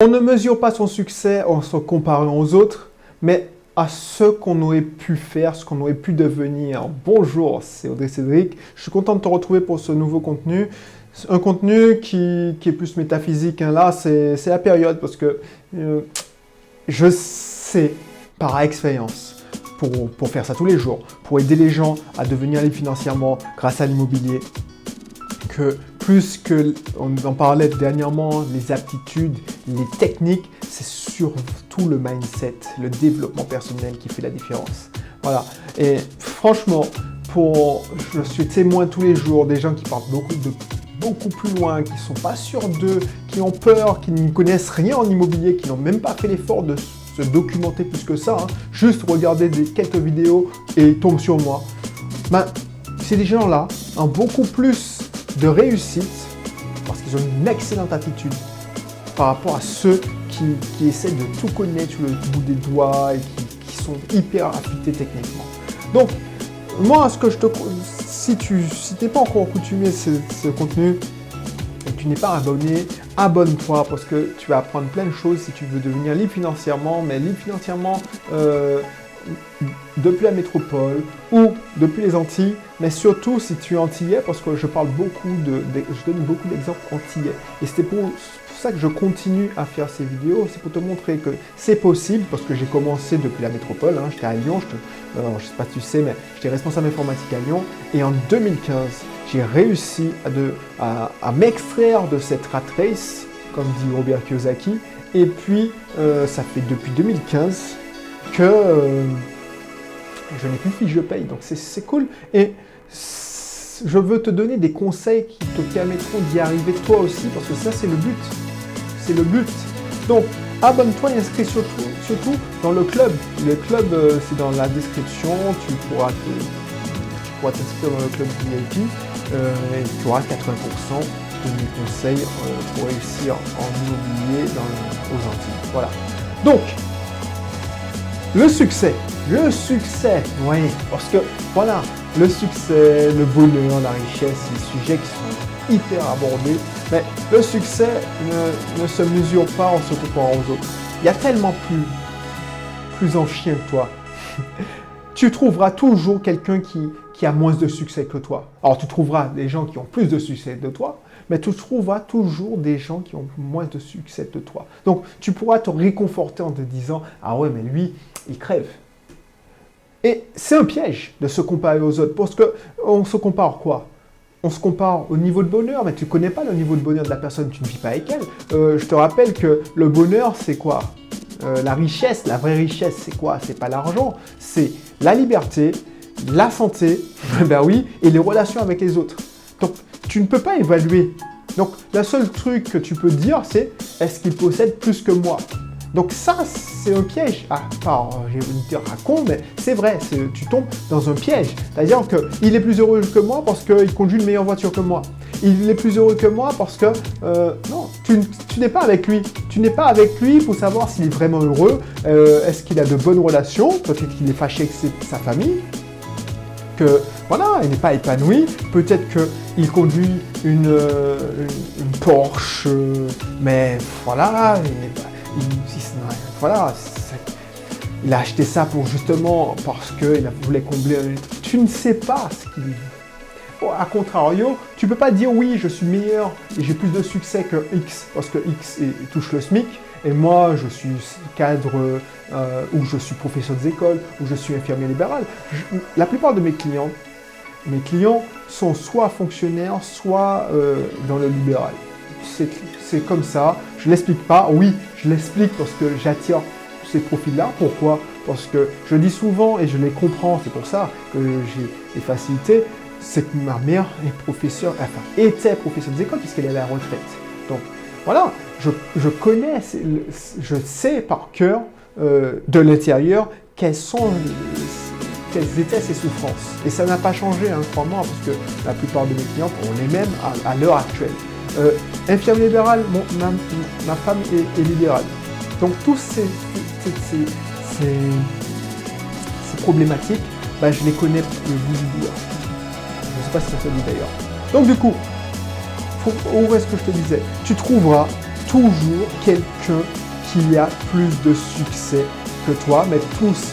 On ne mesure pas son succès en se comparant aux autres, mais à ce qu'on aurait pu faire, ce qu'on aurait pu devenir. Bonjour, c'est Audrey Cédric. Je suis content de te retrouver pour ce nouveau contenu. Un contenu qui est plus métaphysique. Hein. Là, c'est la période parce que je sais par expérience, pour faire ça tous les jours, pour aider les gens à devenir libres financièrement grâce à l'immobilier, que plus que on en parlait dernièrement, les aptitudes, les techniques, c'est surtout le mindset, le développement personnel qui fait la différence. Voilà. Et franchement, je suis témoin tous les jours des gens qui partent beaucoup plus loin, qui ne sont pas sûrs d'eux, qui ont peur, qui ne connaissent rien en immobilier, qui n'ont même pas fait l'effort de se documenter plus que ça, hein. Juste regarder quelques vidéos et ils tombent sur moi. Ben, ces gens-là ont beaucoup plus de réussite parce qu'ils ont une excellente attitude par rapport à ceux qui essaient de tout connaître sur le bout des doigts et qui sont hyper affûtés techniquement. Donc, moi, si tu n'es pas encore coutumier ce contenu et que tu n'es pas abonné, abonne-toi parce que tu vas apprendre plein de choses si tu veux devenir libre financièrement, mais libre financièrement depuis la métropole ou depuis les Antilles, mais surtout si tu es antillais, parce que je donne beaucoup d'exemples antillais. Et c'était pour ça que je continue à faire ces vidéos, c'est pour te montrer que c'est possible, parce que j'ai commencé depuis la métropole, hein, j'étais à Lyon, je ne sais pas si tu sais, mais j'étais responsable informatique à Lyon, et en 2015, j'ai réussi à m'extraire de cette rat race, comme dit Robert Kiyosaki, et puis ça fait depuis 2015 que je n'ai plus de fiche de paye, donc c'est cool. Et je veux te donner des conseils qui te permettront d'y arriver toi aussi, parce que ça c'est le but. C'est le but. Donc abonne-toi et inscris surtout dans le club. Le club c'est dans la description, tu pourras t'inscrire dans le club VIP et tu auras 80% de mes conseils pour réussir en immobilier aux Antilles. Voilà. Donc, le succès, oui, parce que voilà, le succès, le bonheur, la richesse, c'est des sujets qui sont hyper abordés, mais le succès ne se mesure pas en se comparant aux autres. Il y a tellement plus en chien que toi. Tu trouveras toujours quelqu'un qui a moins de succès que toi. Alors tu trouveras des gens qui ont plus de succès que toi, mais tu trouveras toujours des gens qui ont moins de succès que toi. Donc tu pourras te réconforter en te disant « Ah ouais, mais lui, il crève ». Et c'est un piège de se comparer aux autres, parce qu'on se compare quoi? On se compare au niveau de bonheur, mais tu ne connais pas le niveau de bonheur de la personne, tu ne vis pas avec elle. Je te rappelle que le bonheur, c'est quoi? La richesse, la vraie richesse, c'est quoi? C'est pas l'argent, c'est la liberté, la santé, ben oui, et les relations avec les autres. Donc, tu ne peux pas évaluer. Donc, le seul truc que tu peux dire, c'est est-ce qu'il possède plus que moi? Donc ça, c'est un piège. J'ai envie de dire à con, mais c'est vrai, tu tombes dans un piège. C'est-à-dire qu'il est plus heureux que moi parce qu'il conduit une meilleure voiture que moi. Il est plus heureux que moi parce que, non, tu n'es pas avec lui. Tu n'es pas avec lui pour savoir s'il est vraiment heureux. Est-ce qu'il a de bonnes relations? Peut-être qu'il est fâché avec sa famille. Que voilà, il n'est pas épanoui. Peut-être qu'il conduit une Porsche, mais voilà, il n'est pas... il a acheté ça justement parce qu'il voulait combler. Tu ne sais pas ce qu'il est. A contrario, tu ne peux pas dire oui, je suis meilleur et j'ai plus de succès que X parce que X touche le SMIC et moi je suis cadre ou je suis professeur des écoles ou je suis infirmier libéral. La plupart de mes clients sont soit fonctionnaires, soit dans le libéral. C'est comme ça, je ne l'explique pas. Oui, je l'explique parce que j'attire ces profils-là. Pourquoi? Parce que je dis souvent, et je les comprends, c'est pour ça que j'ai des facilités, c'est que ma mère était professeure des écoles puisqu'elle est à la retraite. Donc voilà, je connais, je sais par cœur de l'intérieur quelles étaient ses souffrances. Et ça n'a pas changé, hein, crois-moi, parce que la plupart de mes clients sont les mêmes à l'heure actuelle. Infirmier libéral, ma femme est libérale. Donc tous ces problématiques, ben, je les connais le bout du doigt. Je ne sais pas si ça se dit d'ailleurs. Donc du coup, où est-ce que je te disais? Tu trouveras toujours quelqu'un qui a plus de succès que toi, mais tous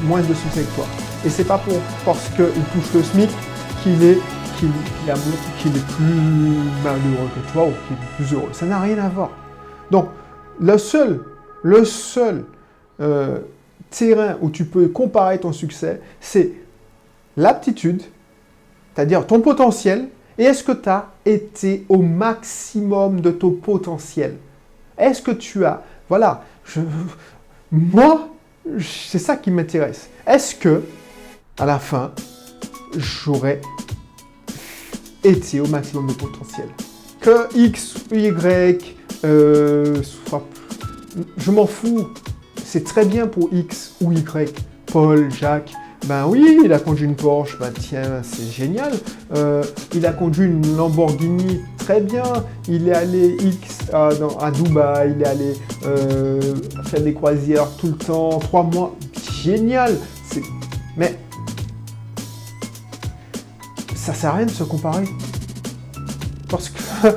moins de succès que toi. Et c'est pas parce qu'il touche le SMIC qu'il est plus malheureux que toi ou qu'il est plus heureux. Ça n'a rien à voir. Donc, le seul terrain où tu peux comparer ton succès, c'est l'aptitude, c'est-à-dire ton potentiel, et est-ce que tu as été au maximum de ton potentiel? Est-ce que tu as... Voilà, moi, c'est ça qui m'intéresse. Est-ce que, à la fin, j'aurais été au maximum de potentiel? Que X ou Y soit... Je m'en fous. C'est très bien pour X ou Y. Paul, Jacques, ben oui, il a conduit une Porsche, ben tiens, c'est génial. Il a conduit une Lamborghini, très bien. Il est allé à Dubaï, il est allé faire des croisières tout le temps, 3 mois, génial. Mais ça sert à rien de se comparer. Parce que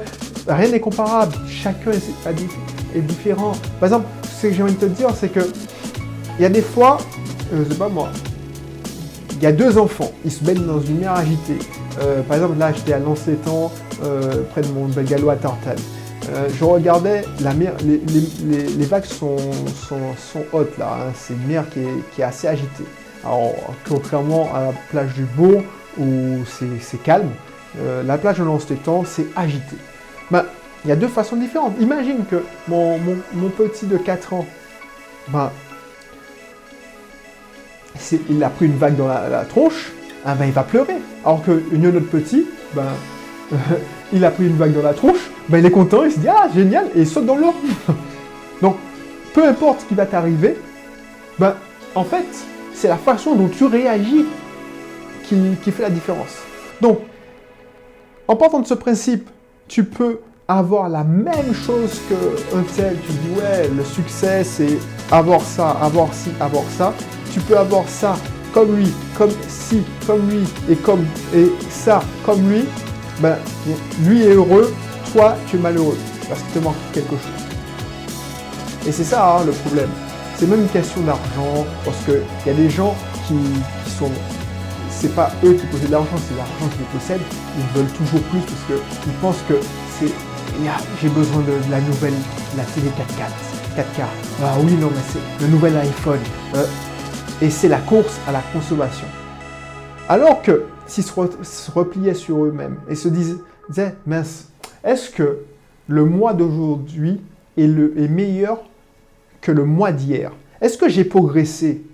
rien n'est comparable, chacun est différent. Par exemple, ce que j'ai envie de te dire, c'est que il y a des fois, je sais pas moi, il y a 2 enfants, ils se baignent dans une mer agitée. Par exemple, là, j'étais à Lancetan, près de mon Belgallo à Tartane. Je regardais la mer, les vagues sont hautes là, hein. C'est une mer qui est assez agitée. Alors, contrairement à la plage du Bourg, où c'est calme, la plage de Lancetan, c'est agité. Ben, il y a 2 façons différentes. Imagine que mon petit de 4 ans, ben, il a pris une vague dans la tronche, ah ben, il va pleurer. Alors qu'une autre petit, ben, il a pris une vague dans la tronche, ben, il est content, il se dit « Ah, génial !» et il saute dans l'eau. Donc, peu importe ce qui va t'arriver, ben, en fait, c'est la façon dont tu réagis qui fait la différence. Donc, en partant de ce principe, tu peux avoir la même chose qu'un tel. Tu dis, ouais, le succès, c'est avoir ça, avoir ci, avoir ça. Tu peux avoir ça comme lui, comme ci, comme lui, et ça comme lui. Ben, lui est heureux, toi, tu es malheureux, parce qu'il te manque quelque chose. Et c'est ça, hein, le problème. C'est même une question d'argent, parce qu'il y a des gens qui sont... C'est pas eux qui possèdent l'argent, c'est l'argent qui les possède. Ils veulent toujours plus parce qu'ils pensent que c'est... j'ai besoin de la nouvelle, la télé 4K. Ah oui, non, mais c'est le nouvel iPhone. Et c'est la course à la consommation. Alors que s'ils se repliaient sur eux-mêmes et se disaient, mince, est-ce que le mois d'aujourd'hui est meilleur que le mois d'hier? Est-ce que j'ai progressé?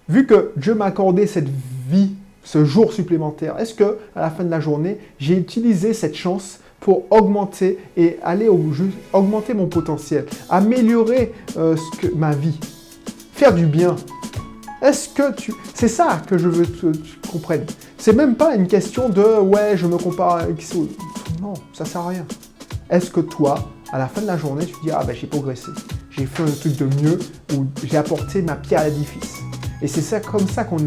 Vu que Dieu m'a accordé cette vie, ce jour supplémentaire, est-ce que à la fin de la journée, j'ai utilisé cette chance pour augmenter et augmenter mon potentiel, améliorer ma vie, faire du bien? Est-ce que c'est ça que je veux que tu comprennes. C'est même pas une question de ouais, je me compare avec qui. Non, ça sert à rien. Est-ce que toi, à la fin de la journée, tu te dis ah ben j'ai progressé, j'ai fait un truc de mieux ou j'ai apporté ma pierre à l'édifice. Et c'est ça, comme ça qu'on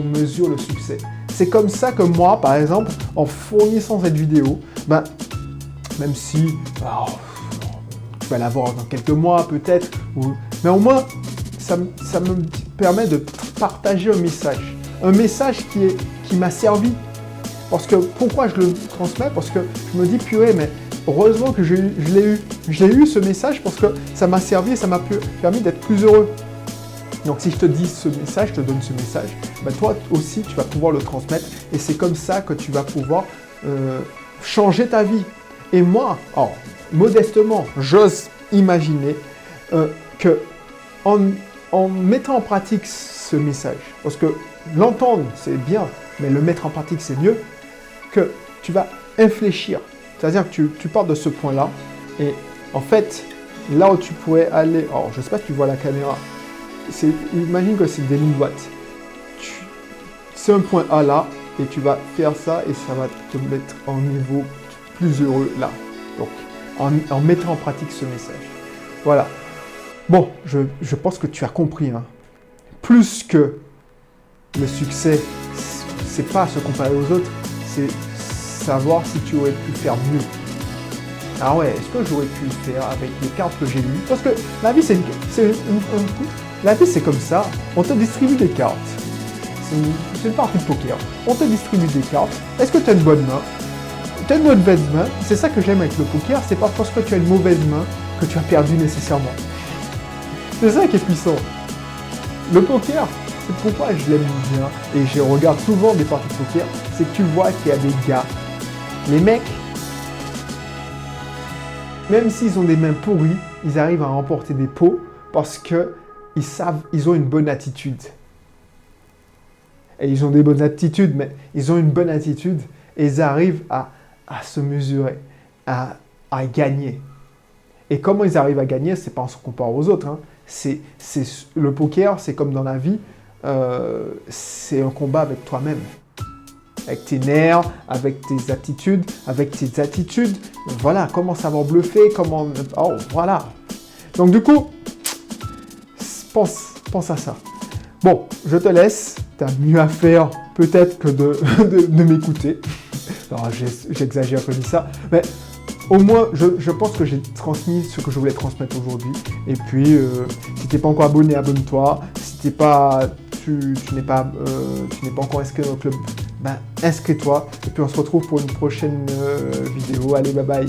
mesure le succès. C'est comme ça que moi, par exemple, en fournissant cette vidéo, ben, même si tu vas la voir dans quelques mois peut-être, mais au moins, ça me permet de partager un message qui m'a servi. Parce que pourquoi je le transmets? Parce que je me dis purée, mais heureusement que je l'ai eu. Je l'ai eu ce message parce que ça m'a servi et ça m'a permis d'être plus heureux. Donc si je te dis ce message, je te donne ce message, ben toi aussi tu vas pouvoir le transmettre et c'est comme ça que tu vas pouvoir changer ta vie. Et moi, modestement, j'ose imaginer que en mettant en pratique ce message, parce que l'entendre c'est bien, mais le mettre en pratique c'est mieux, que tu vas infléchir. C'est-à-dire que tu pars de ce point-là et en fait, là où tu pourrais aller, je ne sais pas si tu vois la caméra, imagine que c'est des lignes droites. C'est un point A là, et tu vas faire ça, et ça va te mettre en niveau plus heureux là. Donc, en mettant en pratique ce message. Voilà. Bon, je pense que tu as compris. Hein. Plus que le succès, c'est pas se comparer aux autres, c'est savoir si tu aurais pu faire mieux. Ah ouais, est-ce que j'aurais pu le faire avec les cartes que j'ai lues? Parce que la vie, la vie, c'est comme ça. On te distribue des cartes. C'est une partie de poker. On te distribue des cartes. Est-ce que tu as une bonne main? Tu as une mauvaise main. C'est ça que j'aime avec le poker. C'est pas parce que tu as une mauvaise main que tu as perdu nécessairement. C'est ça qui est puissant. Le poker, c'est pourquoi je l'aime bien. Et je regarde souvent des parties de poker. C'est que tu vois qu'il y a des gars. Les mecs, même s'ils ont des mains pourries, ils arrivent à remporter des pots parce que ils ont une bonne attitude. Et ils ont des bonnes attitudes, mais ils ont une bonne attitude et ils arrivent à se mesurer, à gagner. Et comment ils arrivent à gagner, c'est pas en se comparant aux autres. Hein. Le poker, c'est comme dans la vie, c'est un combat avec toi-même. Avec tes nerfs, avec tes aptitudes, avec tes attitudes. Voilà, comment savoir bluffer, comment... Oh, voilà. Donc du coup, pense à ça. Bon, je te laisse. Tu as mieux à faire peut-être que de m'écouter. Alors, j'exagère comme ça. Mais au moins, je pense que j'ai transmis ce que je voulais transmettre aujourd'hui. Et puis, si tu n'es pas encore abonné, abonne-toi. Si tu n'es pas encore inscrit au club, ben, inscris-toi. Et puis, on se retrouve pour une prochaine vidéo. Allez, bye bye.